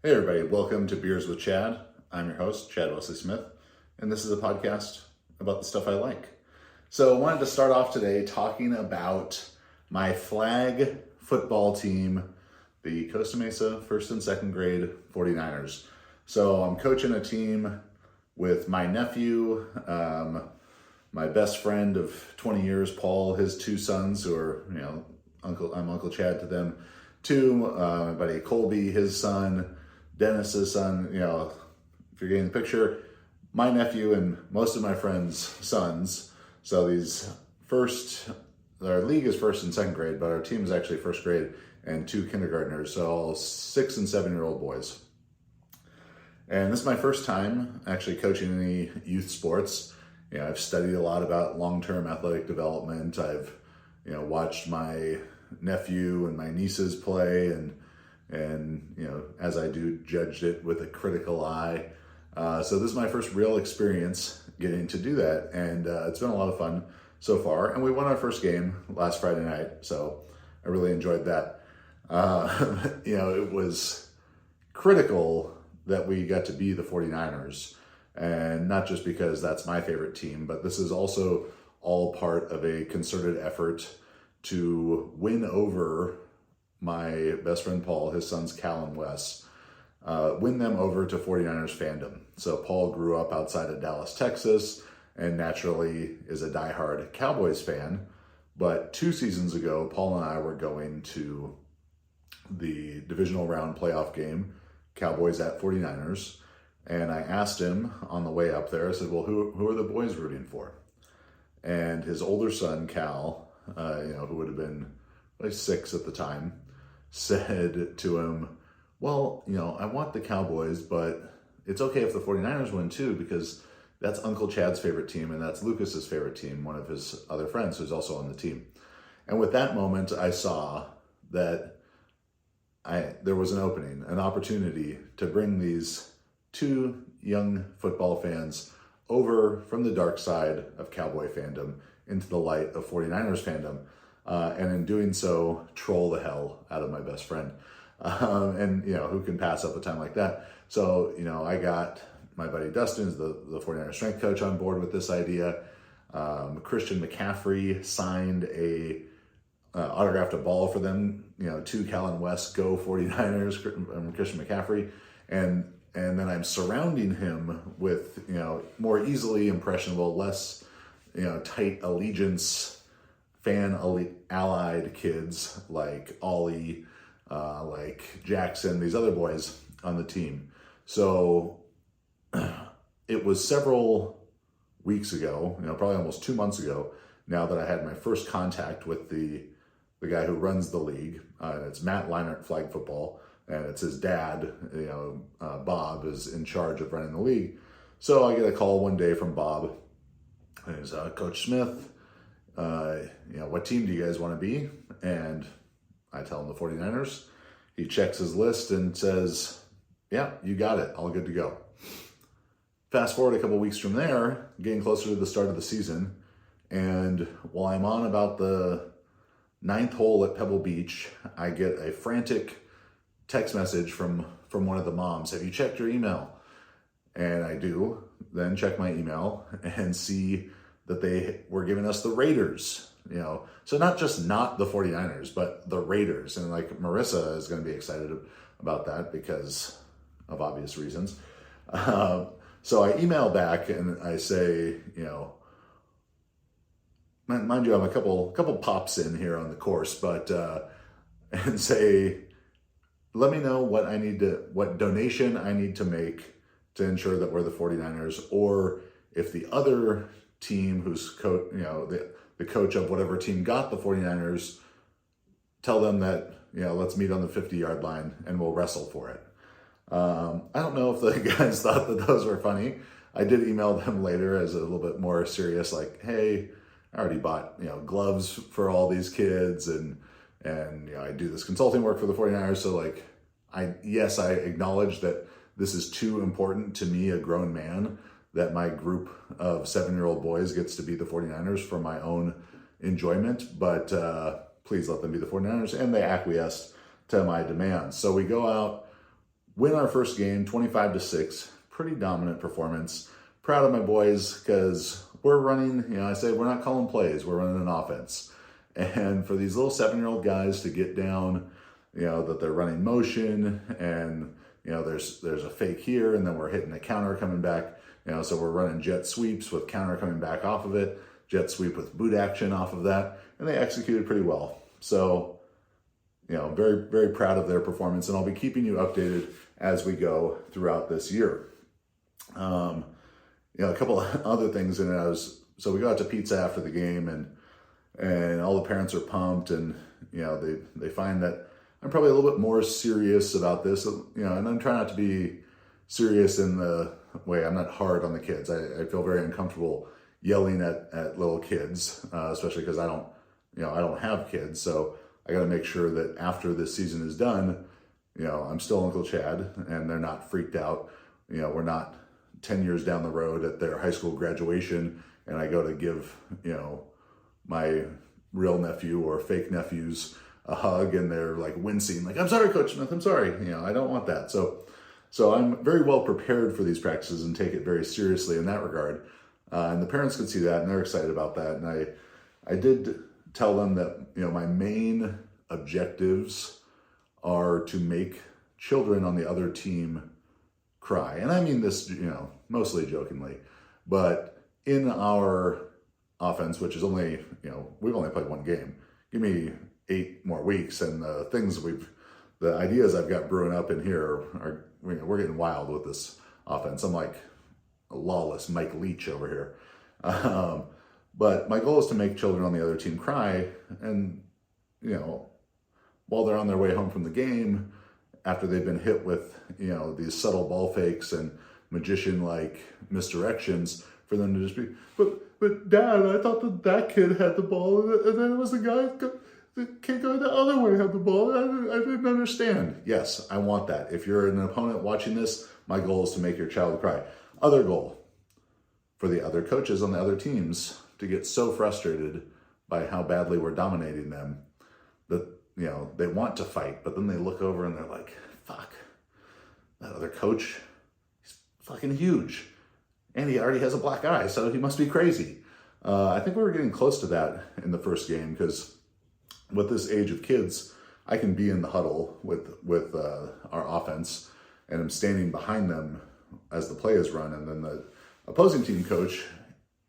Hey everybody, welcome to Beers with Chad. I'm your host, Chad Wesley Smith, and this is a podcast about the stuff I like. So I wanted to start off today talking about my flag football team, the Costa Mesa 1st and 2nd grade 49ers. So I'm coaching a team with my nephew, my best friend of 20 years, Paul, his two sons who are, I'm Uncle Chad to them too, my buddy Colby, his son, Dennis's son, if you're getting the picture, my nephew and most of my friends' sons. So our league is 1st and 2nd grade, but our team is actually 1st grade and 2 kindergartners, so all 6 and 7-year-old boys. And this is my first time actually coaching any youth sports. I've studied a lot about long-term athletic development. I've, watched my nephew and my nieces play and as I do, judged it with a critical eye. So this is my first real experience getting to do that, and it's been a lot of fun so far. And we won our first game last Friday night, so I really enjoyed that. It was critical that we got to be the 49ers, and not just because that's my favorite team, but this is also all part of a concerted effort to win over my best friend Paul, his sons Cal and Wes, win them over to 49ers fandom. So Paul grew up outside of Dallas, Texas, and naturally is a diehard Cowboys fan. But 2 seasons ago, Paul and I were going to the divisional round playoff game, Cowboys at 49ers, and I asked him on the way up there, I said, well, who are the boys rooting for? And his older son, Cal, who would have been like 6 at the time, said to him, well, I want the Cowboys, but it's okay if the 49ers win too, because that's Uncle Chad's favorite team and that's Lucas's favorite team, one of his other friends who's also on the team. And with that moment, I saw that there was an opening, an opportunity to bring these 2 young football fans over from the dark side of Cowboy fandom into the light of 49ers fandom. And in doing so, troll the hell out of my best friend. And who can pass up a time like that? So, I got my buddy Dustin, who's the 49ers strength coach, on board with this idea. Christian McCaffrey signed autographed a ball for them, to Cal and Wes, go 49ers, Christian McCaffrey. And then I'm surrounding him with, more easily impressionable, less, tight allegiance allied kids like Ollie, like Jackson, these other boys on the team. So it was several weeks ago, probably almost 2 months ago now, that I had my first contact with the guy who runs the league. It's Matt Leinart Flag Football, and it's his dad, Bob, is in charge of running the league. So I get a call one day from Bob. He's Coach Smith, what team do you guys want to be? And I tell him the 49ers. He checks his list and says, yeah, you got it. All good to go. Fast forward a couple weeks from there, getting closer to the start of the season. And while I'm on about the 9th hole at Pebble Beach, I get a frantic text message from one of the moms. Have you checked your email? And I do, then check my email and see that they were giving us the Raiders, so not the 49ers, but the Raiders. And like Marissa is going to be excited about that because of obvious reasons. So I email back and I say, mind you, I'm a couple pops in here on the course, but, and say, let me know what donation I need to make to ensure that we're the 49ers, or if the other team who's the coach of whatever team got the 49ers, tell them that, let's meet on the 50-yard line and we'll wrestle for it. I don't know if the guys thought that those were funny. I did email them later as a little bit more serious, like, hey, I already bought, gloves for all these kids and I do this consulting work for the 49ers. So like, I acknowledge that this is too important to me, a grown man, that my group of 7-year-old boys gets to be the 49ers for my own enjoyment, but please let them be the 49ers. And they acquiesced to my demands. So we go out, win our first game 25-6, pretty dominant performance. Proud of my boys because we're running, I say we're not calling plays, we're running an offense. And for these little 7-year-old guys to get down, that they're running motion and, there's a fake here and then we're hitting a counter coming back, so we're running jet sweeps with counter coming back off of it, jet sweep with boot action off of that, and they executed pretty well. So, very, very proud of their performance, and I'll be keeping you updated as we go throughout this year. A couple of other things in it. So we go out to pizza after the game, and all the parents are pumped, and they find that I'm probably a little bit more serious about this, and I'm trying not to be serious in the way I'm not hard on the kids. I feel very uncomfortable yelling at little kids, especially because I don't have kids, so I got to make sure that after this season is done, I'm still Uncle Chad, and they're not freaked out. We're not 10 years down the road at their high school graduation, and I go to give, my real nephew or fake nephews a hug, and they're like wincing, like, I'm sorry, Coach Smith, I'm sorry. I don't want that. So I'm very well prepared for these practices and take it very seriously in that regard. And the parents could see that, and they're excited about that. And I did tell them that, my main objectives are to make children on the other team cry. And I mean this, mostly jokingly, but in our offense, which is only, we've only played one game. Give me 8 more weeks, and the ideas I've got brewing up in here are, we're getting wild with this offense. I'm like a lawless Mike Leach over here. But my goal is to make children on the other team cry, and, while they're on their way home from the game, after they've been hit with, these subtle ball fakes and magician-like misdirections, for them to just be, but Dad, I thought that kid had the ball, and then it was the kid going the other way had the ball. I didn't understand. Yes, I want that. If you're an opponent watching this, my goal is to make your child cry. Other goal, for the other coaches on the other teams to get so frustrated by how badly we're dominating them that, they want to fight, but then they look over and they're like, fuck, that other coach, he's fucking huge. And he already has a black eye, so he must be crazy. I think we were getting close to that in the first game, because with this age of kids, I can be in the huddle with our offense, and I'm standing behind them as the play is run, and then the opposing team coach,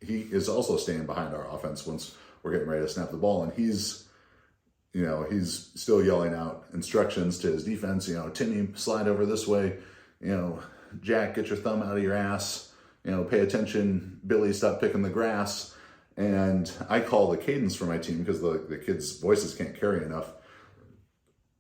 he is also standing behind our offense once we're getting ready to snap the ball, and he's still yelling out instructions to his defense, Timmy, slide over this way, Jack, get your thumb out of your ass, pay attention, Billy, stop picking the grass. And I call the cadence for my team because the kids' voices can't carry enough.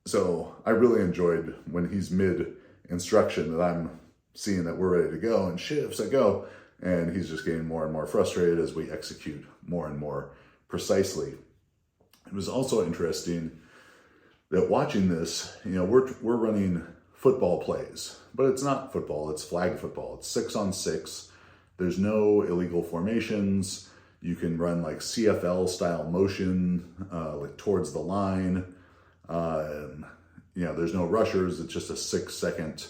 So I really enjoyed when he's mid-instruction that I'm seeing that we're ready to go, and shifts, I go. And he's just getting more and more frustrated as we execute more and more precisely. It was also interesting that watching this, we're running football plays, but it's not football, it's flag football. It's 6-on-6. There's no illegal formations. You can run like CFL style motion, like towards the line. There's no rushers. It's just a 6-second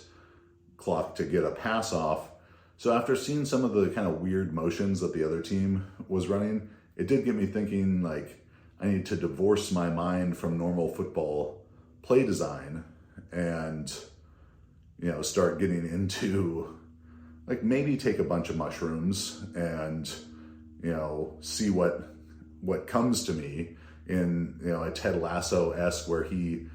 clock to get a pass off. So after seeing some of the kind of weird motions that the other team was running, it did get me thinking, like, I need to divorce my mind from normal football play design and, start getting into, like, maybe take a bunch of mushrooms and, see what comes to me in, a Ted Lasso-esque, where he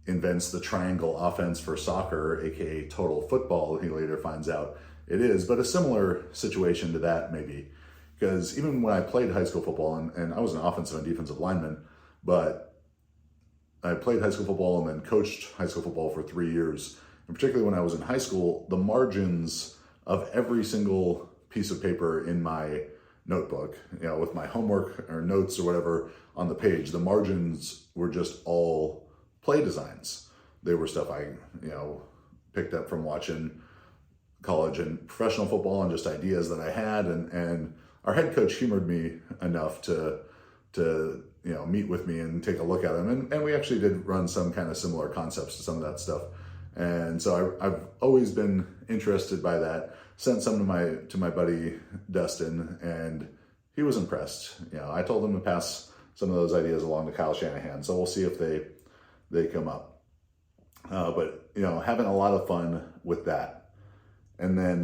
invents the triangle offense for soccer, aka total football, he later finds out it is, but a similar situation to that maybe. Because even when I played high school football, and I was an offensive and defensive lineman, but I played high school football and then coached high school football for 3 years. And particularly when I was in high school, the margins of every single piece of paper in my notebook, with my homework or notes or whatever on the page, the margins were just all play designs. They were stuff I, picked up from watching college and professional football, and just ideas that I had. And our head coach humored me enough to meet with me and take a look at them. And we actually did run some kind of similar concepts to some of that stuff And so I've always been interested by that. Sent some to my buddy Dustin, and he was impressed. I told him to pass some of those ideas along to Kyle Shanahan. So we'll see if they come up. But having a lot of fun with that. And then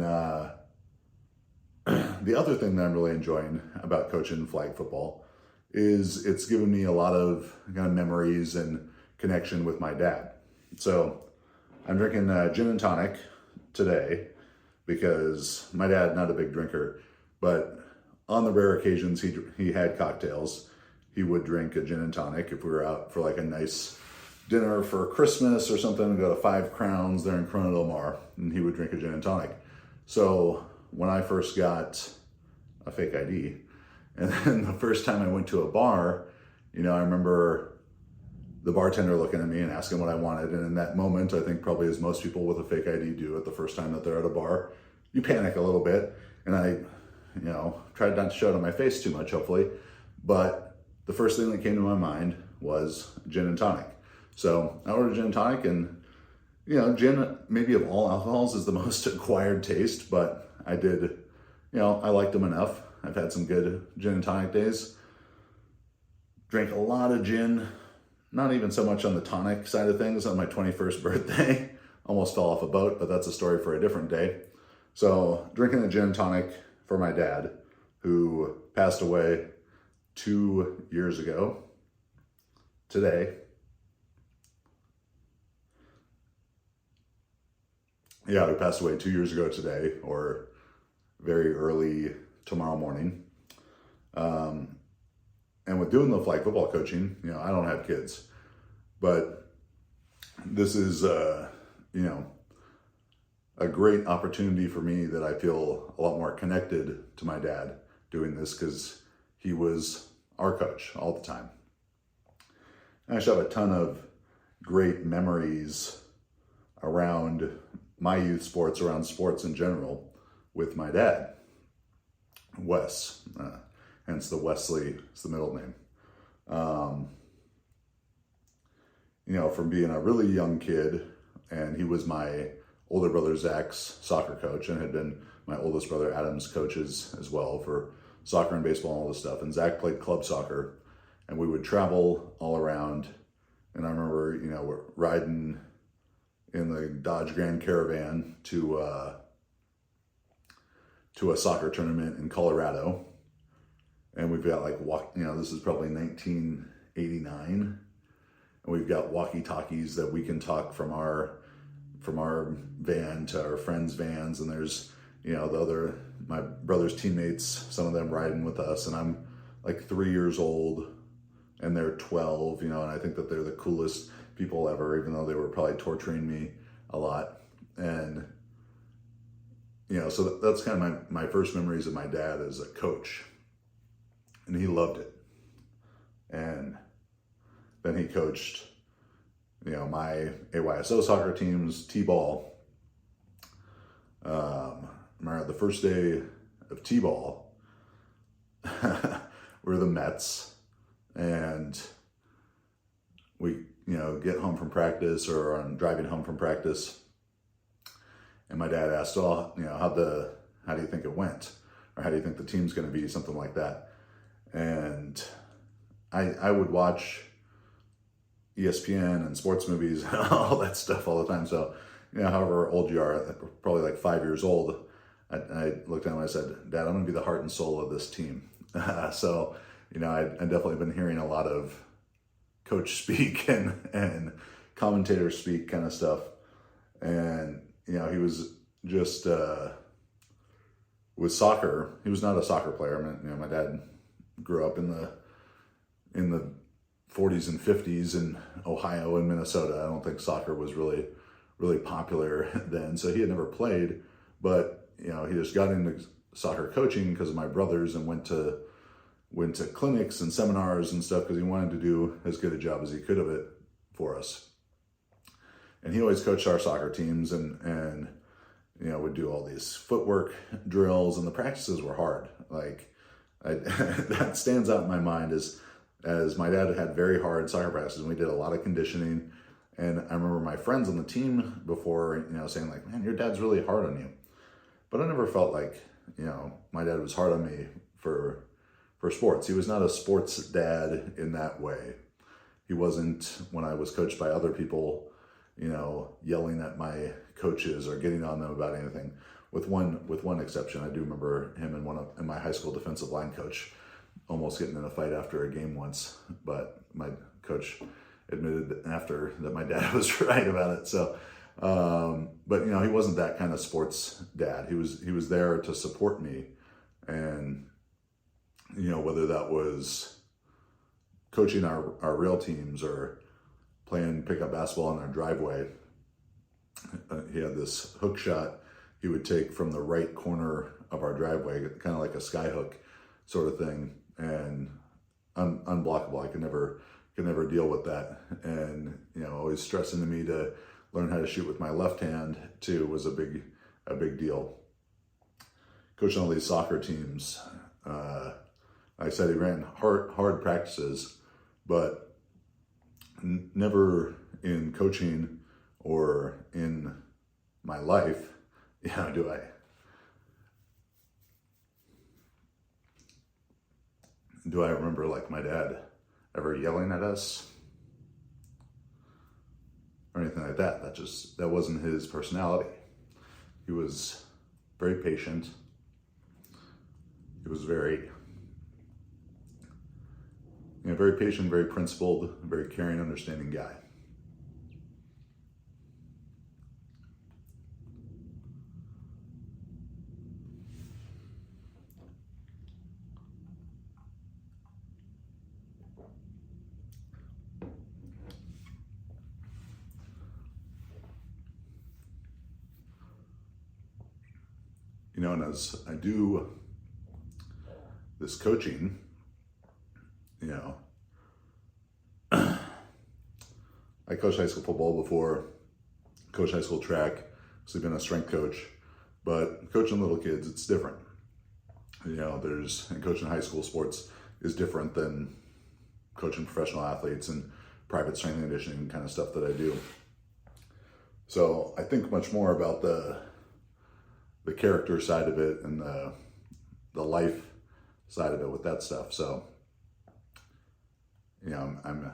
the other thing that I'm really enjoying about coaching flag football is it's given me a lot of kind of memories and connection with my dad. So I'm drinking gin and tonic today because my dad, not a big drinker, but on the rare occasions he had cocktails, he would drink a gin and tonic. If we were out for like a nice dinner for Christmas or something, go to Five Crowns there in Corona del Mar, and he would drink a gin and tonic. So when I first got a fake ID, and then the first time I went to a bar, I remember the bartender looking at me and asking what I wanted. And in that moment, I think probably as most people with a fake ID do at the first time that they're at a bar, you panic a little bit. And I, tried not to show it on my face too much, hopefully. But the first thing that came to my mind was gin and tonic. So I ordered gin and tonic, and, gin, maybe of all alcohols, is the most acquired taste, but I did, I liked them enough. I've had some good gin and tonic days. Drank a lot of gin, not even so much on the tonic side of things. On my 21st birthday, almost fell off a boat, but that's a story for a different day. So drinking a gin and tonic for my dad, who passed away 2 years ago today. Yeah, who passed away 2 years ago today, or very early tomorrow morning. And with doing the flag football coaching, I don't have kids, but this is, a great opportunity for me that I feel a lot more connected to my dad doing this, because he was our coach all the time. And I just have a ton of great memories around my youth sports, around sports in general, with my dad, Wes, hence the Wesley, it's the middle name. From being a really young kid, and he was my older brother Zach's soccer coach, and had been my oldest brother Adam's coaches as well for soccer and baseball and all this stuff. And Zach played club soccer, and we would travel all around. And I remember, we're riding in the Dodge Grand Caravan to a soccer tournament in Colorado. And we've got this is probably 1989. And we've got walkie-talkies that we can talk from our van to our friends' vans. And there's, my brother's teammates, some of them riding with us. And I'm like 3 years old and they're 12, and I think that they're the coolest people ever, even though they were probably torturing me a lot. And, so that's kind of my first memories of my dad as a coach. And he loved it. And then he coached, my AYSO soccer teams, T-ball. Remember the first day of T-ball, we're the Mets. And we, get home from practice, or I'm driving home from practice. And my dad asked, how do you think it went? Or how do you think the team's going to be? Something like that. And I would watch ESPN and sports movies and all that stuff all the time. So, however old you are, probably like 5 years old, I looked at him and I said, Dad, I'm going to be the heart and soul of this team. So, I've definitely been hearing a lot of coach speak and commentator speak kind of stuff. And, he was just, with soccer, he was not a soccer player. I mean, my dad grew up in the 40s and 50s in Ohio and Minnesota. I don't think soccer was really, really popular then. So he had never played, but, he just got into soccer coaching because of my brothers, and went to clinics and seminars and stuff because he wanted to do as good a job as he could of it for us. And he always coached our soccer teams, and would do all these footwork drills, and the practices were hard. That stands out in my mind as my dad had very hard soccer practices, and we did a lot of conditioning, And I remember my friends on the team before, saying like, man, your dad's really hard on you. But I never felt like, my dad was hard on me for sports. He was not a sports dad in that way. He wasn't, when I was coached by other people, yelling at my coaches or getting on them about anything. With one exception, I do remember him and my high school defensive line coach almost getting in a fight after a game once, but my coach admitted after that my dad was right about it. So, but he wasn't that kind of sports dad. He was there to support me, and whether that was coaching our real teams or playing pickup basketball in our driveway. He had this hook shot he would take from the right corner of our driveway, kind of like a sky hook sort of thing, and unblockable. I could never deal with that. And, always stressing to me to learn how to shoot with my left hand too was a big deal. Coaching all these soccer teams, I said he ran hard practices, but never in coaching or in my life, do I remember like my dad ever yelling at us or anything like that. That wasn't his personality. He was very patient. He was very patient, very principled, very caring, understanding guy. And as I do this coaching, I coached high school football before, coached high school track, so I've been a strength coach, but coaching little kids, it's different. And coaching high school sports is different than coaching professional athletes and private strength and conditioning kind of stuff that I do. So I think much more about the character side of it and the life side of it with that stuff. So, I'm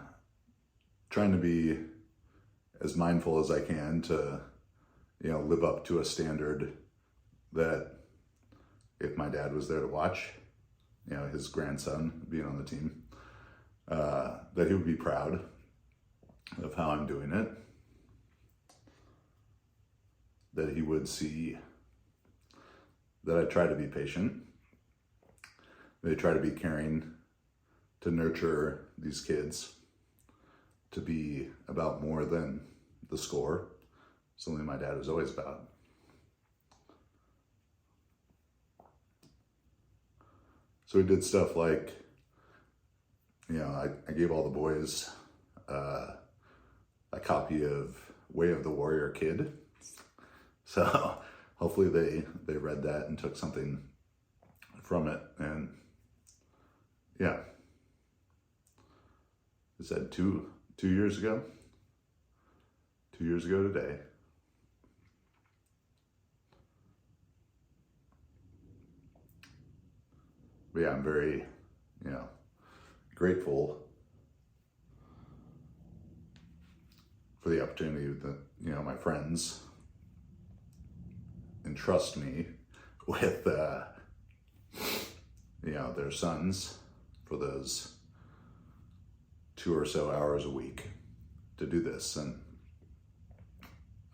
trying to be as mindful as I can to, live up to a standard that if my dad was there to watch, his grandson being on the team, that he would be proud of how I'm doing it, that he would see that I try to be patient, that I try to be caring, to nurture these kids, to be about more than the score, something my dad was always about. So we did stuff like, I gave all the boys a copy of Way of the Warrior Kid. So hopefully they read that and took something from it. And yeah, is that two years ago? 2 years ago today. But yeah, I'm very, grateful for the opportunity that, my friends entrust me with, their sons for those 2 or so hours a week to do this. And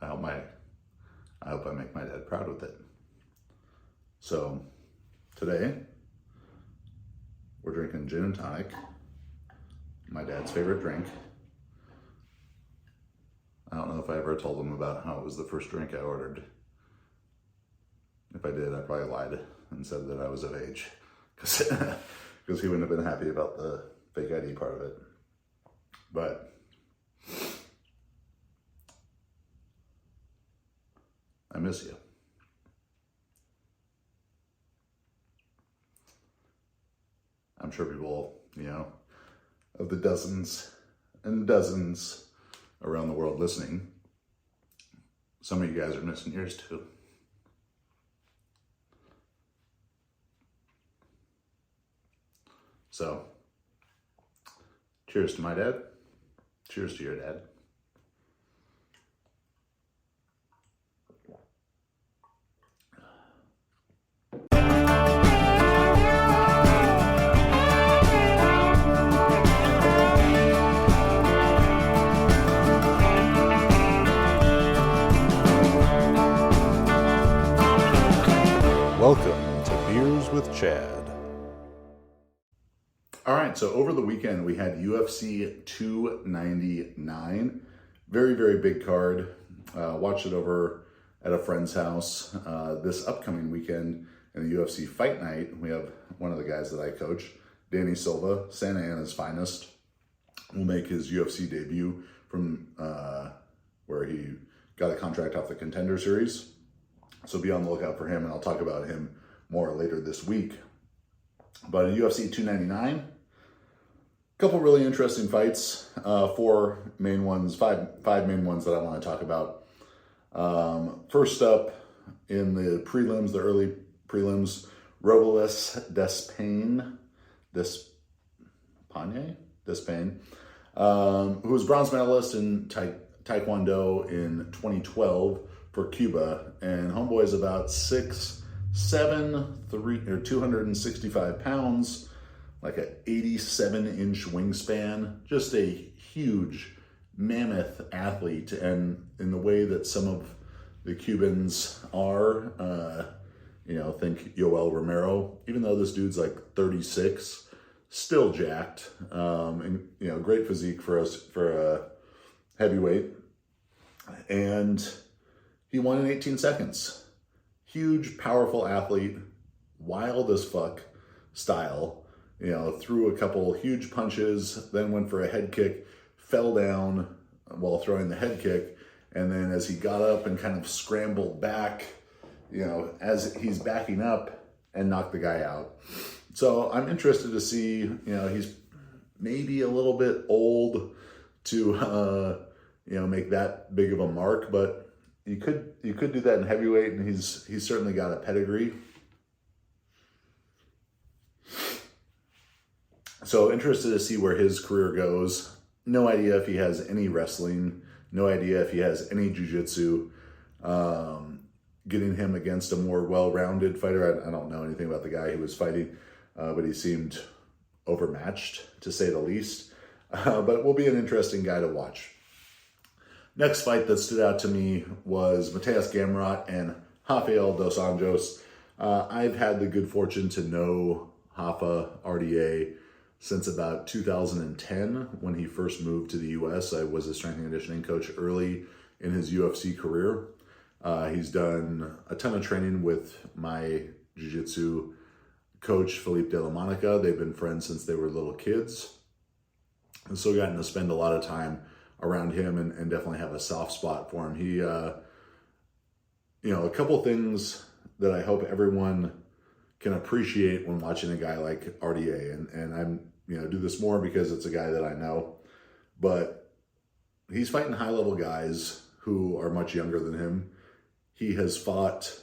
I hope I make my dad proud with it. So today we're drinking gin and tonic, my dad's favorite drink. I don't know if I ever told him about how it was the first drink I ordered. If I did, I probably lied and said that I was of age, because he wouldn't have been happy about the fake ID part of it. But I miss you. I'm sure people, of the dozens and dozens around the world listening. Some of you guys are missing yours too. So, cheers to my dad. Cheers to your dad. Welcome to Beers with Chad. All right, so over the weekend we had UFC 299. Very, very big card. Watched it over at a friend's house. This upcoming weekend in the UFC Fight Night, we have one of the guys that I coach, Danny Silva, Santa Ana's finest, will make his UFC debut from where he got a contract off the Contender Series. So be on the lookout for him, and I'll talk about him more later this week. But in UFC 299, a couple really interesting fights. Five main ones that I want to talk about. First up in the prelims, the early prelims, Robles Despain, who was bronze medalist in Taekwondo in 2012 for Cuba, and homeboy is about 6'7", 265 pounds, like an 87-inch wingspan, just a huge mammoth athlete. And in the way that some of the Cubans are, think Yoel Romero, even though this dude's like 36, still jacked, and great physique for a heavyweight. And he won in 18 seconds. Huge, powerful athlete, wild as fuck style. Threw a couple huge punches, then went for a head kick, fell down while throwing the head kick, and then as he got up and kind of scrambled back, as he's backing up, and knocked the guy out. So I'm interested to see, he's maybe a little bit old to, make that big of a mark, but you could do that in heavyweight, and he's certainly got a pedigree. So interested to see where his career goes. No idea if he has any wrestling. No idea if he has any jiu-jitsu. Getting him against a more well-rounded fighter. I don't know anything about the guy he was fighting, but he seemed overmatched, to say the least. But will be an interesting guy to watch. Next fight that stood out to me was Mateus Gamrot and Rafael dos Anjos. I've had the good fortune to know Rafa RDA since about 2010 when he first moved to the U.S. I was a strength and conditioning coach early in his UFC career. He's done a ton of training with my jiu-jitsu coach, Philippe De La Monica. They've been friends since they were little kids. And so gotten to spend a lot of time around him and definitely have a soft spot for him. He, a couple things that I hope everyone can appreciate when watching a guy like RDA. And I'm, do this more because it's a guy that I know, but he's fighting high-level guys who are much younger than him. He has fought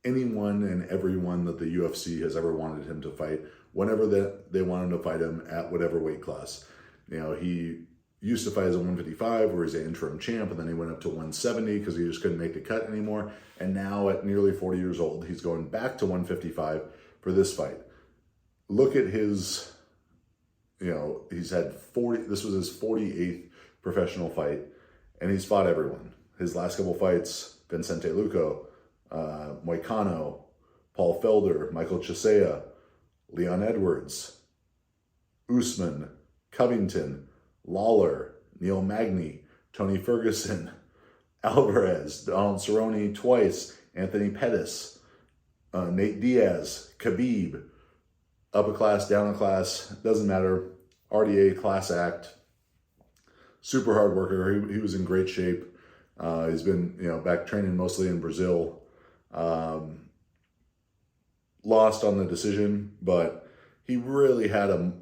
anyone and everyone that the UFC has ever wanted him to fight, whenever they wanted to fight him at whatever weight class. He used to fight as a 155 where he's an interim champ, and then he went up to 170 because he just couldn't make the cut anymore. And now at nearly 40 years old, he's going back to 155 for this fight. Look at his, he's had 40, this was his 48th professional fight, and he's fought everyone. His last couple fights, Vicente Luco, Moicano, Paul Felder, Michael Chisea, Leon Edwards, Usman, Covington, Lawler, Neil Magny, Tony Ferguson, Alvarez, Donald Cerrone twice, Anthony Pettis, Nate Diaz, Khabib, up a class, down a class, doesn't matter. RDA, class act, super hard worker. He was in great shape. He's been, back training mostly in Brazil. Lost on the decision, but he really had a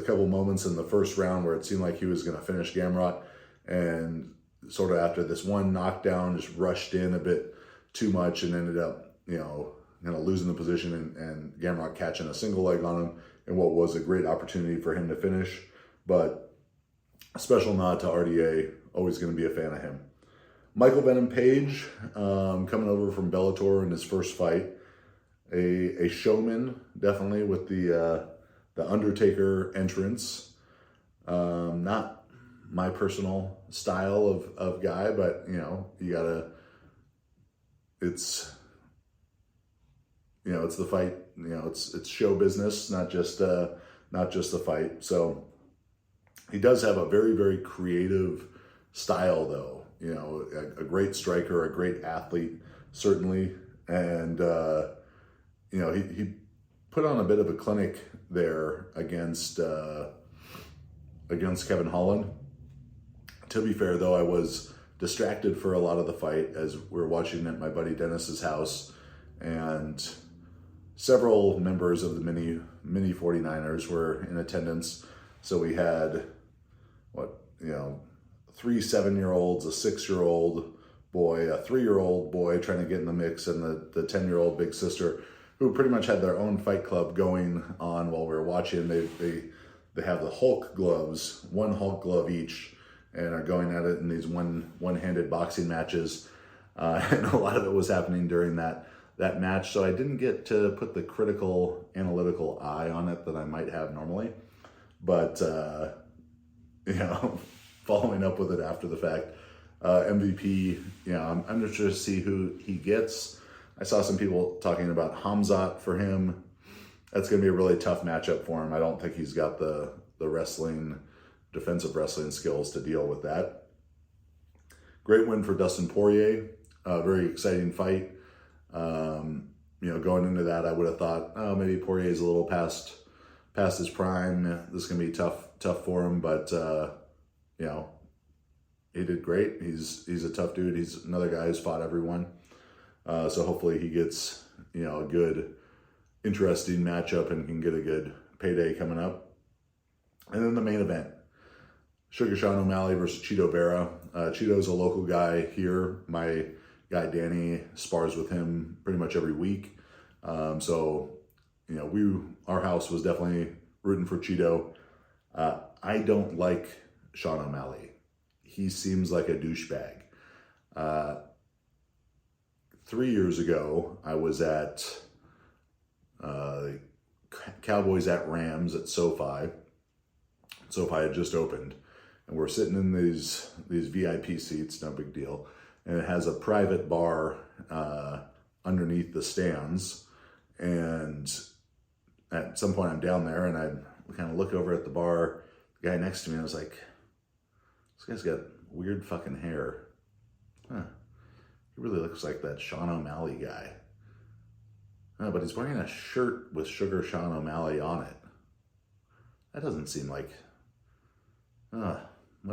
couple moments in the first round where it seemed like he was going to finish Gamrot, and sort of after this one knockdown, just rushed in a bit too much and ended up, kind of losing the position and Gamrot catching a single leg on him in what was a great opportunity for him to finish. But a special nod to RDA, always going to be a fan of him. Michael Venom Page, coming over from Bellator in his first fight. A showman, definitely, with the Undertaker entrance. Not my personal style of guy, but, you gotta, it's the fight, it's show business, not just a fight. So he does have a very, very creative style, though. A great striker, a great athlete, certainly. And, he put on a bit of a clinic there against Kevin Holland. To be fair, though, I was distracted for a lot of the fight as we were watching at my buddy Dennis's house, and several members of the mini 49ers were in attendance. So we had 3 7-year-olds, a 6-year-old boy, a 3-year-old boy trying to get in the mix, and the 10-year-old big sister, who pretty much had their own fight club going on while we were watching. They have the Hulk gloves, one Hulk glove each, and are going at it in these one-handed boxing matches. And a lot of it was happening during that match, so I didn't get to put the critical, analytical eye on it that I might have normally. But, following up with it after the fact, MVP, I'm interested to see who he gets. I saw some people talking about Hamzat for him. That's going to be a really tough matchup for him. I don't think he's got the defensive wrestling skills to deal with that. Great win for Dustin Poirier. Very exciting fight. Going into that, I would have thought, maybe Poirier's a little past his prime. This is going to be tough for him, but he did great. He's a tough dude. He's another guy who's fought everyone. So hopefully he gets, a good, interesting matchup and can get a good payday coming up. And then the main event, Sugar Sean O'Malley versus Cheeto Vera. Cheeto's a local guy here. My guy Danny spars with him pretty much every week. So, our house was definitely rooting for Cheeto. I don't like Sean O'Malley. He seems like a douchebag. 3 years ago, I was at Cowboys at Rams at SoFi. SoFi had just opened, and we're sitting in these VIP seats, no big deal. And it has a private bar underneath the stands. And at some point, I'm down there, and I kind of look over at the bar. The guy next to me, I was like, "This guy's got weird fucking hair. Huh. He really looks like that Sean O'Malley guy. Oh, but he's wearing a shirt with Sugar Sean O'Malley on it. That doesn't seem like, what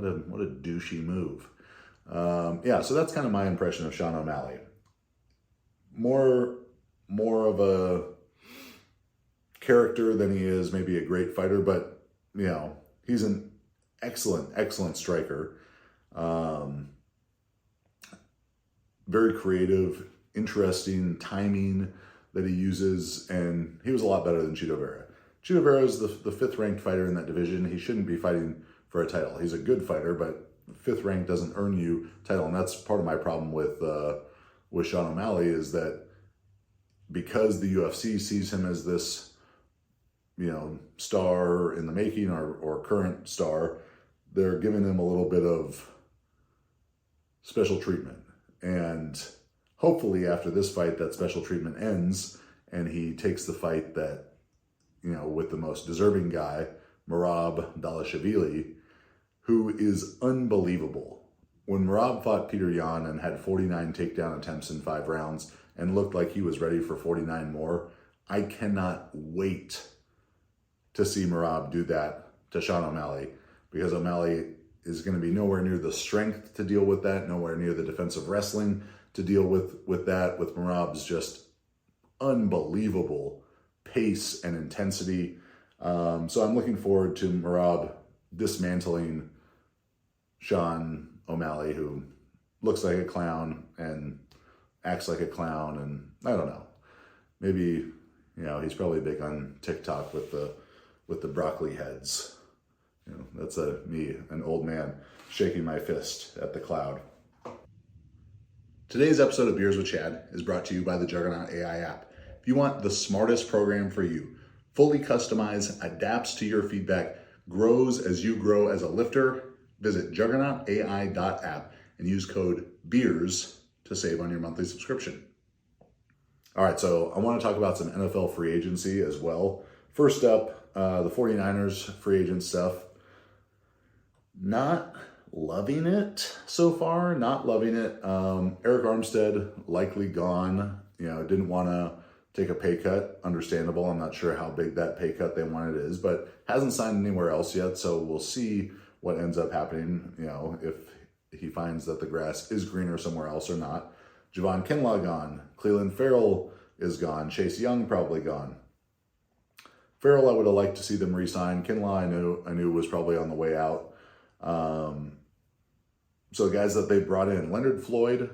a douchey move." So that's kind of my impression of Sean O'Malley. More of a character than he is maybe a great fighter, but he's an excellent striker. Very creative, interesting timing that he uses, and he was a lot better than Cheeto Vera. Cheeto Vera is the 5th ranked fighter in that division. He shouldn't be fighting for a title. He's a good fighter, but 5th rank doesn't earn you title, and that's part of my problem with Sean O'Malley, is that because the UFC sees him as this, star in the making or current star, they're giving him a little bit of special treatment. And hopefully after this fight, that special treatment ends and he takes the fight that, with the most deserving guy, Merab Dvalishvili, who is unbelievable. When Merab fought Peter Yan and had 49 takedown attempts in 5 rounds and looked like he was ready for 49 more, I cannot wait to see Merab do that to Sean O'Malley, because O'Malley is going to be nowhere near the strength to deal with that, nowhere near the defensive wrestling to deal with that, with Merab's just unbelievable pace and intensity. So I'm looking forward to Merab dismantling Sean O'Malley, who looks like a clown and acts like a clown, and I don't know. Maybe, he's probably big on TikTok with the broccoli heads. That's me, an old man, shaking my fist at the cloud. Today's episode of Beers with Chad is brought to you by the Juggernaut AI app. If you want the smartest program for you, fully customized, adapts to your feedback, grows as you grow as a lifter, visit juggernautai.app and use code BEERS to save on your monthly subscription. All right, so I want to talk about some NFL free agency as well. First up, the 49ers free agent stuff. Not loving it so far, not loving it. Eric Armstead likely gone, didn't want to take a pay cut, understandable. I'm not sure how big that pay cut they wanted is, but hasn't signed anywhere else yet. So we'll see what ends up happening, if he finds that the grass is greener somewhere else or not. Javon Kinlaw gone. Cleveland Farrell is gone. Chase Young probably gone. Farrell, I would have liked to see them re-sign. Kinlaw, I knew was probably on the way out. So guys that they brought in, Leonard Floyd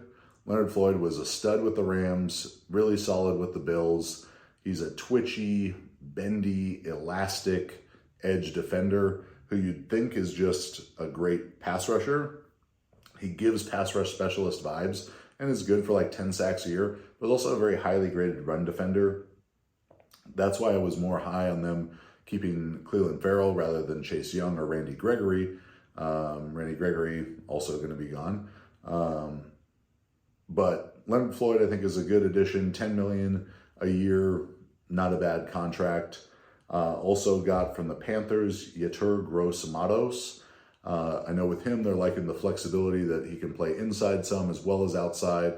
was a stud with the Rams, really solid with the Bills. He's a twitchy, bendy, elastic edge defender who you'd think is just a great pass rusher. He gives pass rush specialist vibes and is good for like 10 sacks a year, but also a very highly graded run defender. That's why I was more high on them keeping Cleveland Farrell rather than Chase Young or Randy Gregory. Randy Gregory also going to be gone. But Leonard Floyd, I think, is a good addition. $10 million a year, not a bad contract. Also got from the Panthers, Yetur Gross-Matos. I know with him, they're liking the flexibility that he can play inside some as well as outside.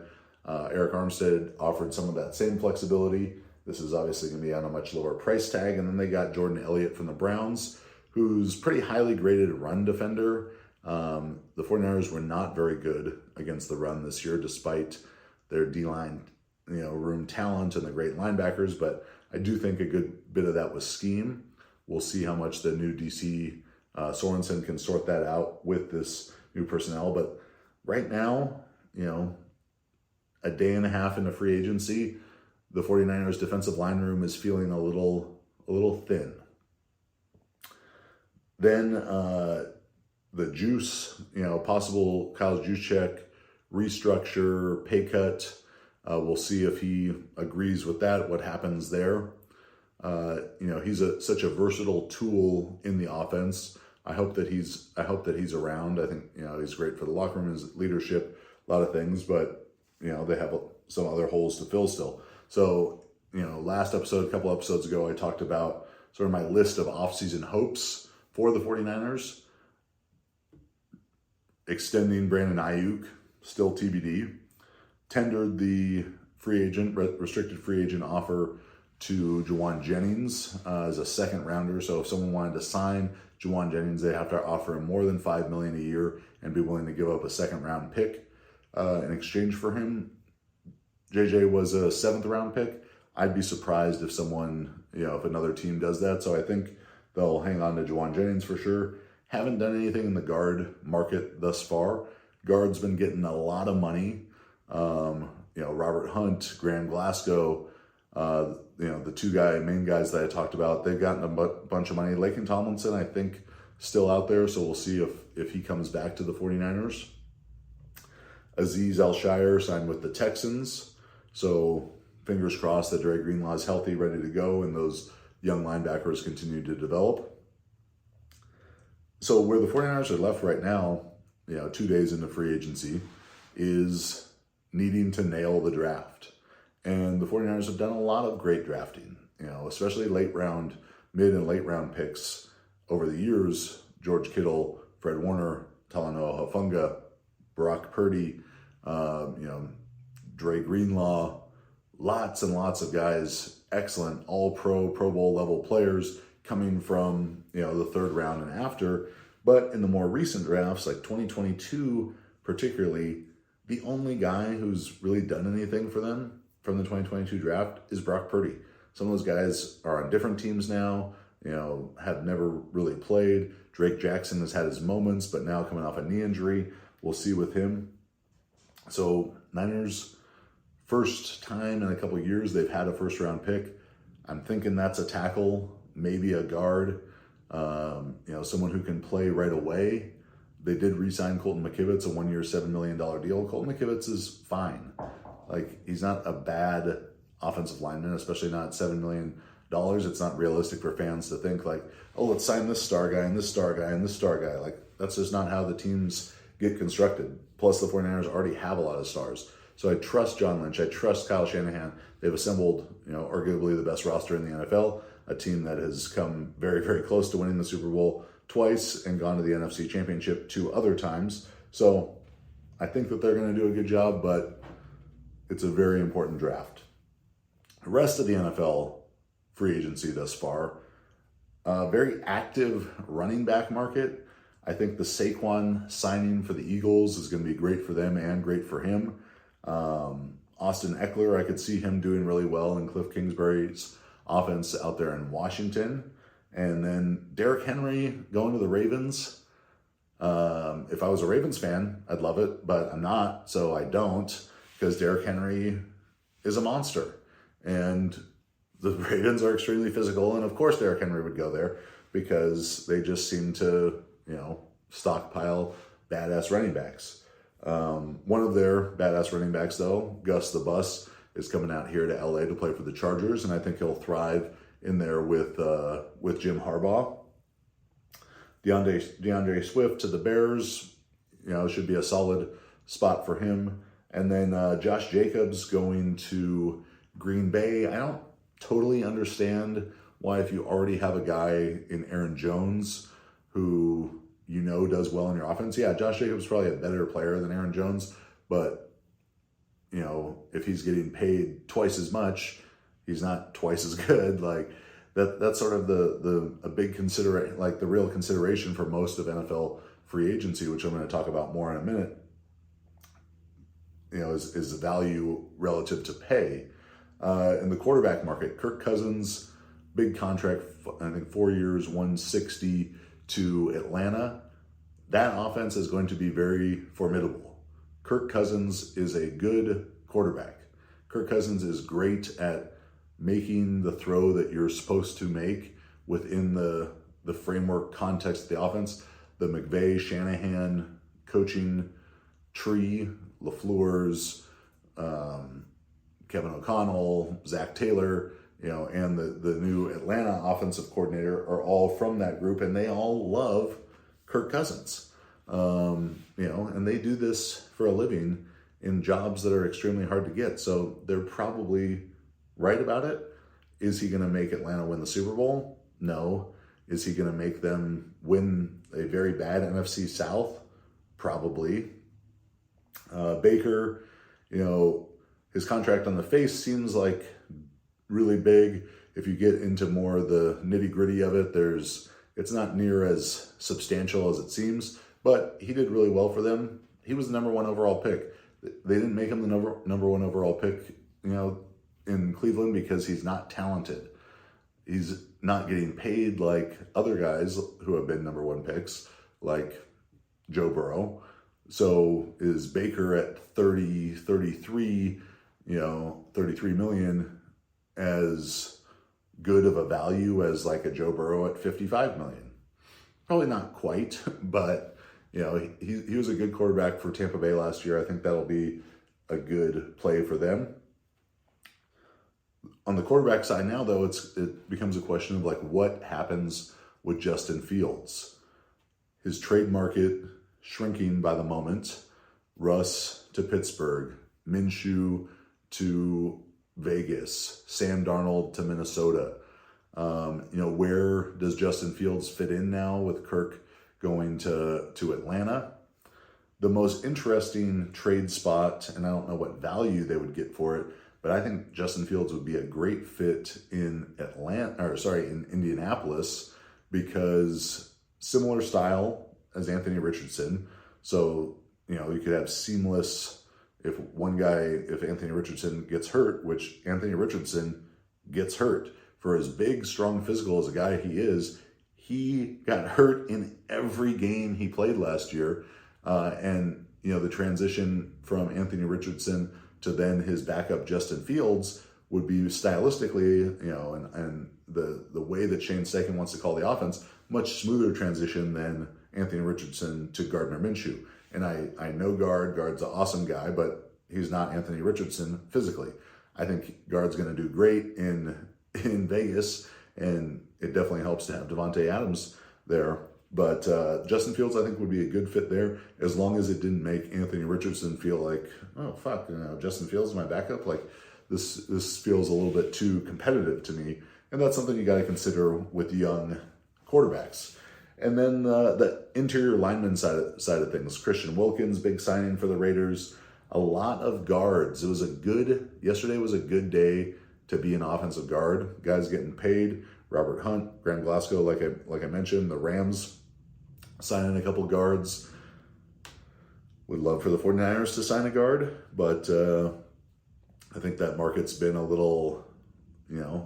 Eric Armstead offered some of that same flexibility. This is obviously going to be on a much lower price tag. And then they got Jordan Elliott from the Browns, who's pretty highly graded run defender. The 49ers were not very good against the run this year, despite their D-line, room talent and the great linebackers. But I do think a good bit of that was scheme. We'll see how much the new DC Sorensen can sort that out with this new personnel. But right now, a day and a half into free agency, the 49ers defensive line room is feeling a little thin. Then the Juice, possible Kyle Juszczyk restructure, pay cut. We'll see if he agrees with that, what happens there. He's such a versatile tool in the offense. I hope that he's around. I think, he's great for the locker room, his leadership, a lot of things, but, they have some other holes to fill still. So, last episode, a couple episodes ago, I talked about sort of my list of offseason hopes for the 49ers. Extending Brandon Ayuk, still TBD. Tendered the restricted free agent offer to Juwan Jennings as a second rounder. So if someone wanted to sign Juwan Jennings, they have to offer him more than $5 million a year and be willing to give up a second round pick in exchange for him. JJ was a 7th round pick. I'd be surprised if someone, if another team does that. So I think they'll hang on to Juwan Jennings for sure. Haven't done anything in the guard market thus far. Guard's been getting a lot of money. Robert Hunt, Graham Glasgow, the two main guys that I talked about, they've gotten a bunch of money. Laken Tomlinson, I think, still out there, so we'll see if he comes back to the 49ers. Azeez Al-Shire signed with the Texans, so fingers crossed that Dre Greenlaw is healthy, ready to go, and those young linebackers continue to develop. So where the 49ers are left right now, 2 days into free agency, is needing to nail the draft. And the 49ers have done a lot of great drafting, especially mid and late round picks over the years. George Kittle, Fred Warner, Talanoa Hufanga, Brock Purdy, Dre Greenlaw, lots and lots of guys, excellent, all Pro Bowl level players coming from, the 3rd round and after. But in the more recent drafts, like 2022 particularly, the only guy who's really done anything for them from the 2022 draft is Brock Purdy. Some of those guys are on different teams now. have never really played. Drake Jackson has had his moments, but now coming off a knee injury, we'll see with him. So Niners, first time in a couple of years they've had a first-round pick. I'm thinking that's a tackle, maybe a guard, someone who can play right away. They did re-sign Colton McKivitz, a 1-year, $7 million deal. Colton McKivitz is fine. He's not a bad offensive lineman, especially not $7 million. It's not realistic for fans to think let's sign this star guy and this star guy and this star guy. That's just not how the teams get constructed. Plus, the 49ers already have a lot of stars. So I trust John Lynch. I trust Kyle Shanahan. They've assembled, arguably the best roster in the NFL, a team that has come very, very close to winning the Super Bowl twice and gone to the NFC Championship 2 other times. So I think that they're going to do a good job, but it's a very important draft. The rest of the NFL free agency thus far, very active running back market. I think the Saquon signing for the Eagles is going to be great for them and great for him. Austin Eckler, I could see him doing really well in Cliff Kingsbury's offense out there in Washington. And then Derrick Henry going to the Ravens. If I was a Ravens fan, I'd love it, but I'm not, so I don't, because Derrick Henry is a monster. And the Ravens are extremely physical, and of course Derrick Henry would go there because they just seem to, stockpile badass running backs. One of their badass running backs, though, Gus the Bus, is coming out here to LA to play for the Chargers, and I think he'll thrive in there with Jim Harbaugh. DeAndre Swift to the Bears, should be a solid spot for him. And then Josh Jacobs going to Green Bay. I don't totally understand why, if you already have a guy in Aaron Jones who does well in your offense. Yeah, Josh Jacobs is probably a better player than Aaron Jones, but if he's getting paid twice as much, he's not twice as good. That's sort of a big the real consideration for most of NFL free agency, which I'm going to talk about more in a minute. Is the value relative to pay. In the quarterback market, Kirk Cousins, big contract, I think 4 years, 160 to Atlanta. That offense is going to be very formidable. Kirk Cousins is a good quarterback. Kirk Cousins is great at making the throw that you're supposed to make within the framework context of the offense. The McVay, Shanahan coaching tree, LaFleur's, Kevin O'Connell, Zach Taylor, and the new Atlanta offensive coordinator are all from that group, and they all love Kirk Cousins. And they do this for a living in jobs that are extremely hard to get. So they're probably right about it. Is he going to make Atlanta win the Super Bowl? No. Is he going to make them win a very bad NFC South? Probably. Baker, his contract on the face seems like really big. If you get into more of the nitty gritty of it, it's not near as substantial as it seems, but he did really well for them. He was the number 1 overall pick. They didn't make him the number 1 overall pick, in Cleveland because he's not talented. He's not getting paid like other guys who have been number 1 picks, like Joe Burrow. So is Baker at 33 million as good of a value as like a Joe Burrow at 55 million? Probably not quite, but he was a good quarterback for Tampa Bay last year. I think that'll be a good play for them. On the quarterback side now, though, it becomes a question of what happens with Justin Fields. His trade market shrinking by the moment. Russ to Pittsburgh, Minshew to Vegas, Sam Darnold to Minnesota. Where does Justin Fields fit in now with Kirk going to Atlanta? The most interesting trade spot, and I don't know what value they would get for it, but I think Justin Fields would be a great fit in Indianapolis, because similar style as Anthony Richardson. So, you could have seamless, if Anthony Richardson gets hurt, which Anthony Richardson gets hurt for as big, strong, physical as a guy he is, he got hurt in every game he played last year. And, the transition from Anthony Richardson to then his backup Justin Fields would be stylistically, and the way that Shane Steichen wants to call the offense, much smoother transition than Anthony Richardson to Gardner Minshew. And I know Guard's an awesome guy, but he's not Anthony Richardson physically. I think Guard's going to do great in Vegas, and it definitely helps to have Devontae Adams there. But Justin Fields, I think, would be a good fit there, as long as it didn't make Anthony Richardson feel like, oh, fuck, Justin Fields is my backup. Like, this feels a little bit too competitive to me. And that's something you got to consider with young quarterbacks. And then the interior lineman side of things. Christian Wilkins, big signing for the Raiders. A lot of guards. Yesterday was a good day to be an offensive guard. Guys getting paid. Robert Hunt, Graham Glasgow, like I mentioned, the Rams signing a couple guards. Would love for the 49ers to sign a guard, but I think that market's been a little,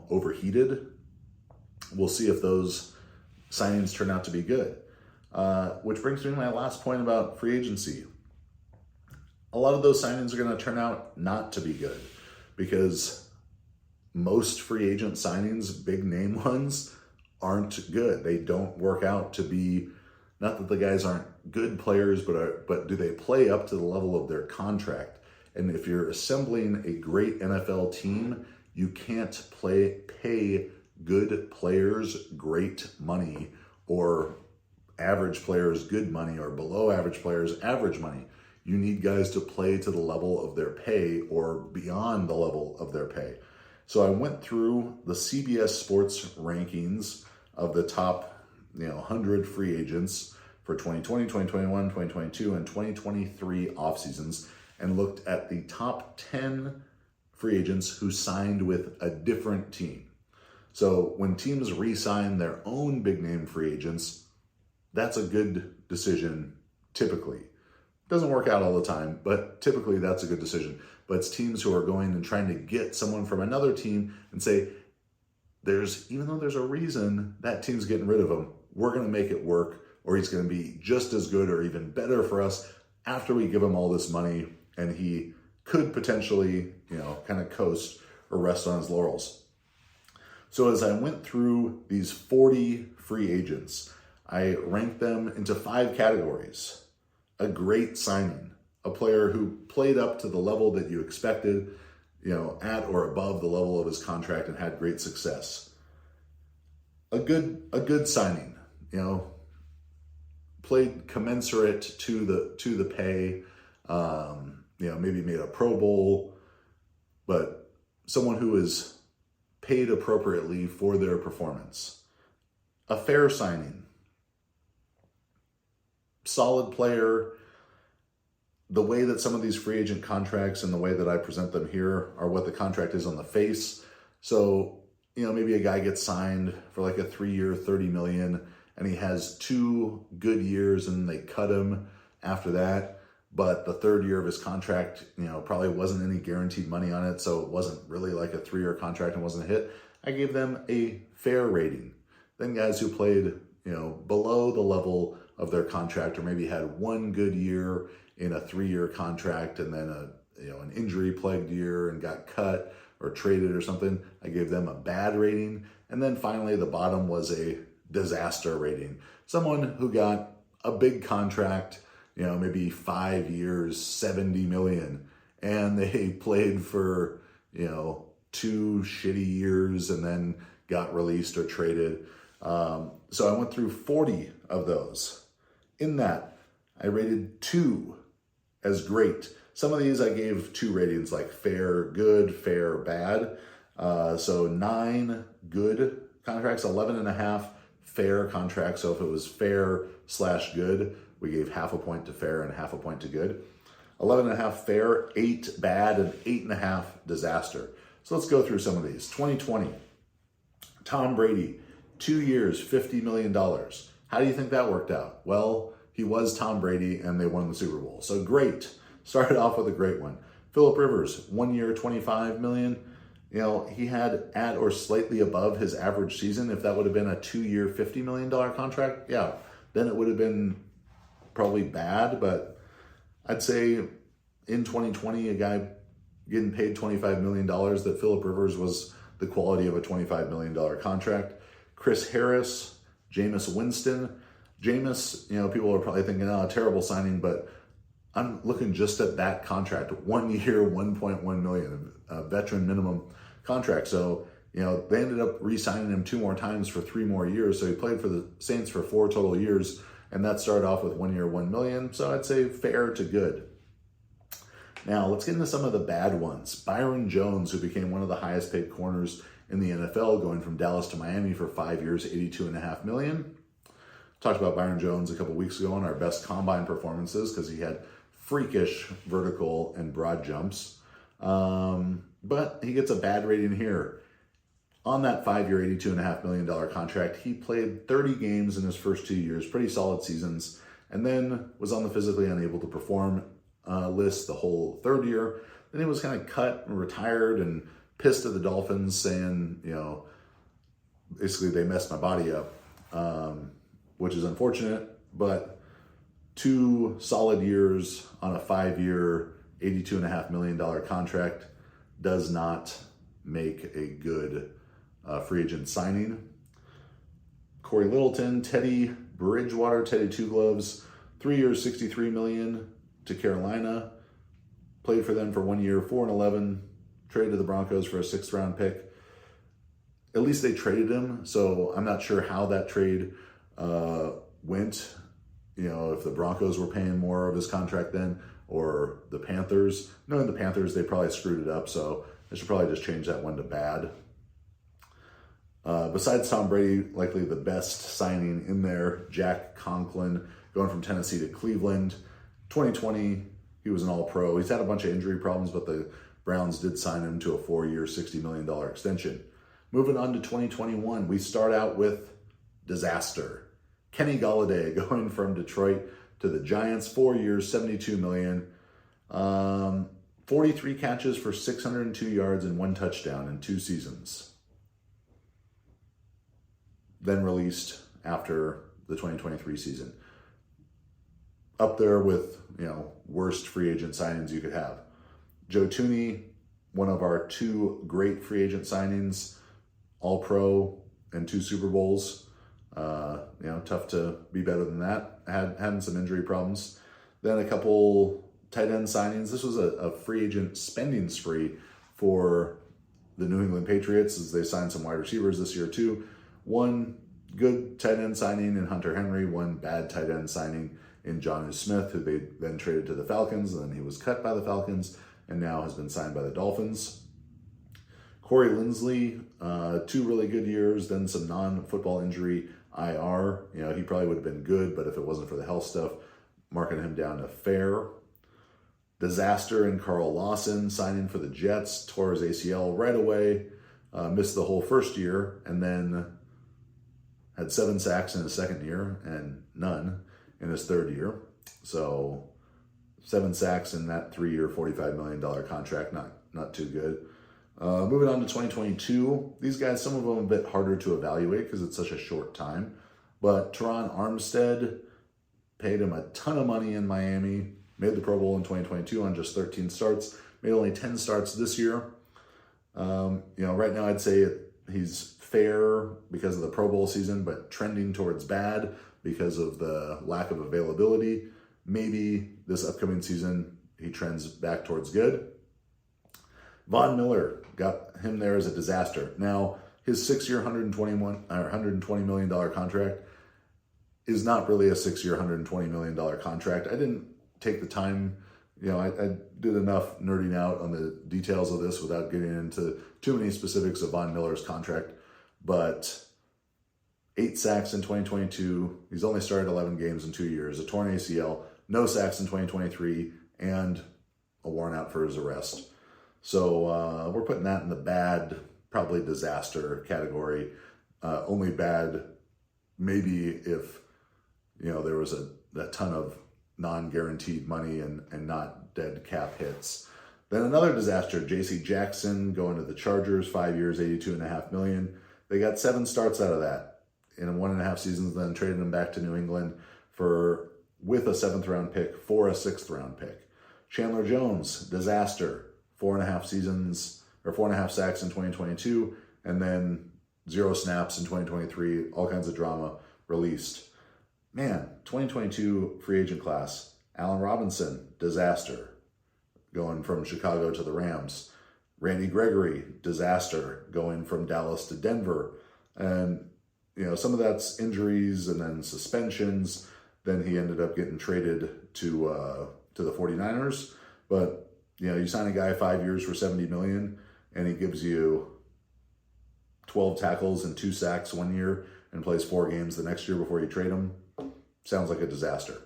overheated. We'll see if those signings turn out to be good. Which brings me to my last point about free agency. A lot of those signings are going to turn out not to be good, because most free agent signings, big name ones, aren't good. They don't work out to be, not that the guys aren't good players, but do they play up to the level of their contract? And if you're assembling a great NFL team, you can't pay good players great money, or average players good money, or below average players average money. You need guys to play to the level of their pay or beyond the level of their pay. So I went through the CBS Sports rankings of the top 100 free agents for 2020, 2021, 2022, and 2023 off seasons, and looked at the top 10 free agents who signed with a different team. So when teams re-sign their own big name free agents, that's a good decision typically. Doesn't work out all the time, but typically that's a good decision. But it's teams who are going and trying to get someone from another team and say, even though there's a reason that team's getting rid of him, we're going to make it work, or he's going to be just as good or even better for us after we give him all this money, and he could potentially, kind of coast or rest on his laurels. So as I went through these 40 free agents, I ranked them into 5 categories. A great signing, a player who played up to the level that you expected, at or above the level of his contract and had great success. A good signing, played commensurate to the pay, maybe made a Pro Bowl, but someone who is paid appropriately for their performance. A fair signing. Solid player. The way that some of these free agent contracts and the way that I present them here are what the contract is on the face. So, maybe a guy gets signed for like a 3-year, $30 million, and he has 2 good years and they cut him after that. But the 3rd year of his contract, probably wasn't any guaranteed money on it. So it wasn't really like a 3-year contract and wasn't a hit. I gave them a fair rating. Then guys who played, below the level of their contract, or maybe had 1 good year in a 3-year contract and then an injury plagued year and got cut or traded or something, I gave them a bad rating. And then finally the bottom was a disaster rating. Someone who got a big contract, maybe 5 years, $70 million, and they played for, 2 shitty years and then got released or traded. So I went through 40 of those. In that, I rated 2 as great. Some of these I gave 2 ratings, like fair, good, fair, bad. So 9 good contracts, 11.5 fair contracts. So if it was fair/good, we gave half a point to fair and half a point to good. 11.5 fair, 8 bad, and 8.5 disaster. So let's go through some of these. 2020, Tom Brady, 2 years, $50 million. How do you think that worked out? Well, he was Tom Brady and they won the Super Bowl. So great. Started off with a great one. Phillip Rivers, 1 year, $25 million. he had at or slightly above his average season. If that would have been a 2-year, $50 million contract, yeah, then it would have been probably bad. But I'd say in 2020, a guy getting paid $25 million, that Phillip Rivers was the quality of a $25 million contract. Chris Harris, Jameis Winston. Jameis, people are probably thinking, oh, terrible signing, but I'm looking just at that contract. 1 year, $1.1 million, a veteran minimum contract. So, they ended up re-signing him 2 more times for 3 more years. So he played for the Saints for 4 total years, and that started off with 1 year, $1 million. So I'd say fair to good. Now, let's get into some of the bad ones. Byron Jones, who became one of the highest paid corners in the NFL, going from Dallas to Miami for 5 years, $82.5 million. Talked about Byron Jones a couple weeks ago in our best combine performances because he had freakish vertical and broad jumps. But he gets a bad rating here. On that 5-year, $82.5 million contract, he played 30 games in his first 2 years, pretty solid seasons, and then was on the physically unable to perform list the whole 3rd year. Then he was kind of cut and retired and pissed at the Dolphins, saying, basically they messed my body up, which is unfortunate, but 2 solid years on a 5-year, $82.5 million contract does not make a good free agent signing. Corey Littleton, Teddy Bridgewater, Teddy Two Gloves, 3 years, $63 million to Carolina. Played for them for 1 year, 4-11. Traded to the Broncos for a 6th round pick. At least they traded him, so I'm not sure how that trade went. If the Broncos were paying more of his contract then, or the Panthers. Knowing the Panthers, they probably screwed it up, so they should probably just change that one to bad. Besides Tom Brady, likely the best signing in there, Jack Conklin, going from Tennessee to Cleveland. 2020, he was an all-pro. He's had a bunch of injury problems, but the Browns did sign him to a 4-year, $60 million extension. Moving on to 2021, we start out with disaster. Kenny Golladay going from Detroit to the Giants, 4 years, $72 million. 43 catches for 602 yards and 1 touchdown in 2 seasons. Then released after the 2023 season. Up there with, worst free agent signings you could have. Joe Tooney, one of our 2 great free agent signings, All-Pro and 2 Super Bowls. Tough to be better than that. Having some injury problems. Then a couple tight end signings. This was a free agent spending spree for the New England Patriots as they signed some wide receivers this year too. 1 good tight end signing in Hunter Henry, 1 bad tight end signing in Jonnu Smith, who they then traded to the Falcons, and then he was cut by the Falcons and now has been signed by the Dolphins. Corey Linsley, 2 really good years, then some non-football injury IR. He probably would have been good, but if it wasn't for the health stuff, marking him down to fair. Disaster in Carl Lawson, signing for the Jets, tore his ACL right away, missed the whole first year, and then had 7 sacks in his second year and none in his third year. So 7 sacks in that 3-year, $45 million contract, not too good. Moving on to 2022, these guys, some of them a bit harder to evaluate because it's such a short time. But Teron Armstead, paid him a ton of money in Miami, made the Pro Bowl in 2022 on just 13 starts, made only 10 starts this year. Right now I'd say he's fair because of the Pro Bowl season, but trending towards bad because of the lack of availability. Maybe this upcoming season he trends back towards good. Von Miller, got him there as a disaster. Now, his 6-year, $120 million contract is not really a 6-year, $120 million contract. I didn't take the time, I did enough nerding out on the details of this without getting into too many specifics of Von Miller's contract, but 8 sacks in 2022. He's only started 11 games in 2 years, a torn ACL, no sacks in 2023, and a warrant out for his arrest. So we're putting that in the bad, probably disaster category. Only bad maybe if, there was a ton of non-guaranteed money and not dead cap hits. Then another disaster, J.C. Jackson going to the Chargers, 5 years, $82.5 million. They got 7 starts out of that in 1.5 seasons, then traded him back to New England with a 7th round pick for a 6th round pick. Chandler Jones, disaster, 4.5 seasons or 4.5 sacks in 2022, and then 0 snaps in 2023, all kinds of drama, released. Man, 2022 free agent class, Allen Robinson, disaster, going from Chicago to the Rams. Randy Gregory, disaster, going from Dallas to Denver. And, some of that's injuries and then suspensions. Then he ended up getting traded to the 49ers. But, you sign a guy 5 years for $70 million, and he gives you 12 tackles and 2 sacks 1 year and plays 4 games the next year before you trade him. Sounds like a disaster.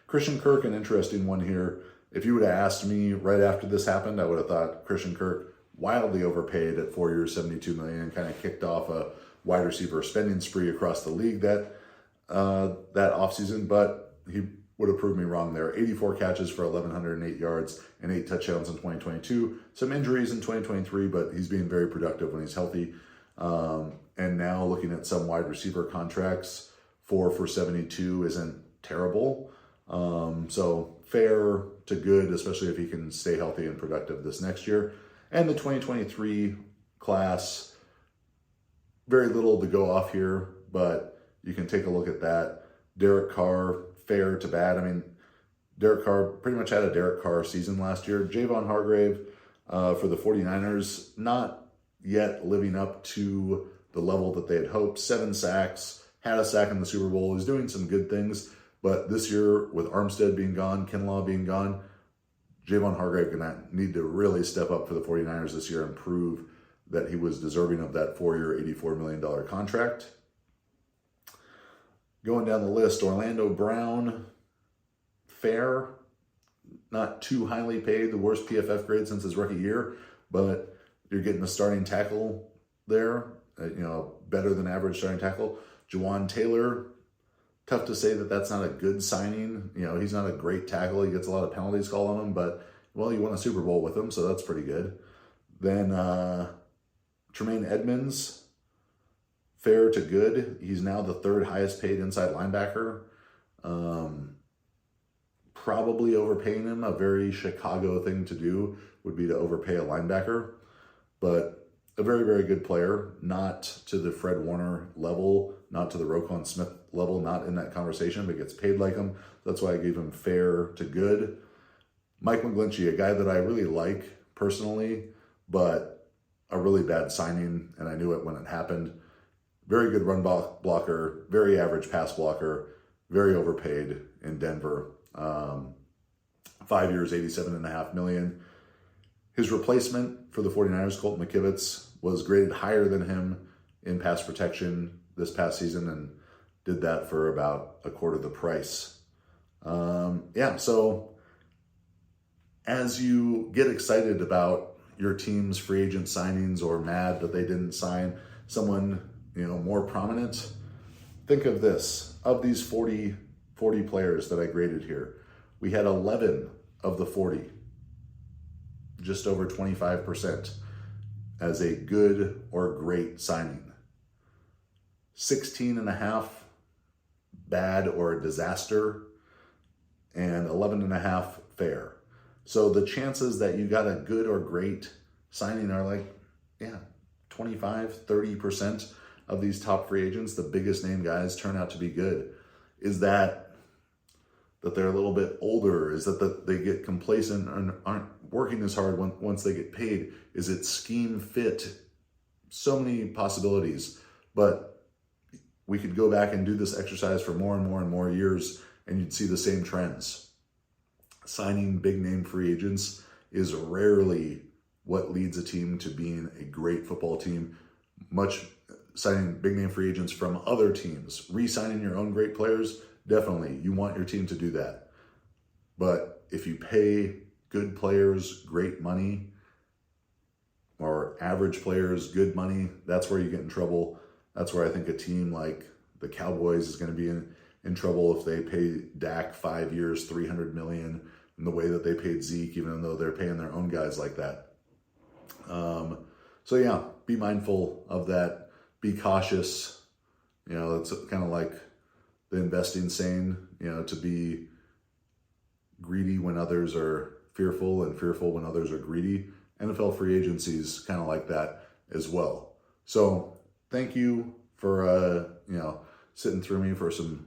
Christian Kirk, an interesting one here. If you would have asked me right after this happened, I would have thought Christian Kirk wildly overpaid at 4 years, $72 million, and kind of kicked off a wide receiver spending spree across the league that offseason, but he would have proved me wrong there. 84 catches for 1,108 yards and 8 touchdowns in 2022. Some injuries in 2023, but he's being very productive when he's healthy. And now looking at some wide receiver contracts, 4 for 72 isn't terrible. So fair to good, especially if he can stay healthy and productive this next year. And the 2023 class, very little to go off here, but you can take a look at that. Derek Carr, fair to bad. I mean, Derek Carr pretty much had a Derek Carr season last year. Javon Hargrave for the 49ers, not yet living up to the level that they had hoped. 7 sacks, had a sack in the Super Bowl. He's doing some good things. But this year, with Armstead being gone, Kinlaw being gone, Javon Hargrave gonna need to really step up for the 49ers this year and prove that he was deserving of that 4-year, $84 million contract. Going down the list, Orlando Brown, fair, not too highly paid, the worst PFF grade since his rookie year, but you're getting a starting tackle there, better than average starting tackle. Juwan Taylor, tough to say that that's not a good signing. He's not a great tackle. He gets a lot of penalties called on him, but, you won a Super Bowl with him, so that's pretty good. Then Tremaine Edmonds, fair to good. He's now the 3rd highest paid inside linebacker. Probably overpaying him. A very Chicago thing to do would be to overpay a linebacker, but a very, very good player, not to the Fred Warner level, not to the Roquan Smith level, not in that conversation, but gets paid like him. That's why I gave him fair to good. Mike McGlinchey, a guy that I really like personally, but a really bad signing, and I knew it when it happened. Very good run blocker, very average pass blocker, very overpaid in Denver. 5 years, $87.5 million. His replacement for the 49ers, Colton McKivitz, was graded higher than him in pass protection this past season and did that for about a quarter the price. So as you get excited about your team's free agent signings or mad that they didn't sign someone, more prominent, think of this. Of these 40 players that I graded here, we had 11 of the 40, just over 25%, as a good or great signing. 16.5 bad or a disaster, and 11.5 fair. So the chances that you got a good or great signing are 25, 30% of these top free agents, the biggest name guys, turn out to be good. Is that they're a little bit older? Is that they get complacent and aren't working as hard once they get paid? Is it scheme fit? So many possibilities. But we could go back and do this exercise for more and more and more years, and you'd see the same trends. Signing big name free agents is rarely what leads a team to being a great football team. Signing big name free agents from other teams, re-signing your own great players, definitely, you want your team to do that. But if you pay good players great money or average players good money, that's where you get in trouble. That's where I think a team like the Cowboys is going to be in trouble if they pay Dak 5 years, $300 million, and the way that they paid Zeke, even though they're paying their own guys like that. So yeah, be mindful of that. Be cautious. It's kind of like the investing saying, to be greedy when others are fearful and fearful when others are greedy. NFL free agency is kind of like that as well. So thank you for, sitting through me for some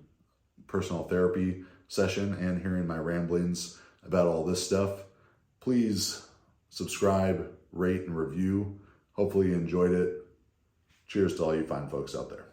personal therapy session and hearing my ramblings about all this stuff. Please subscribe, rate, and review. Hopefully you enjoyed it. Cheers to all you fine folks out there.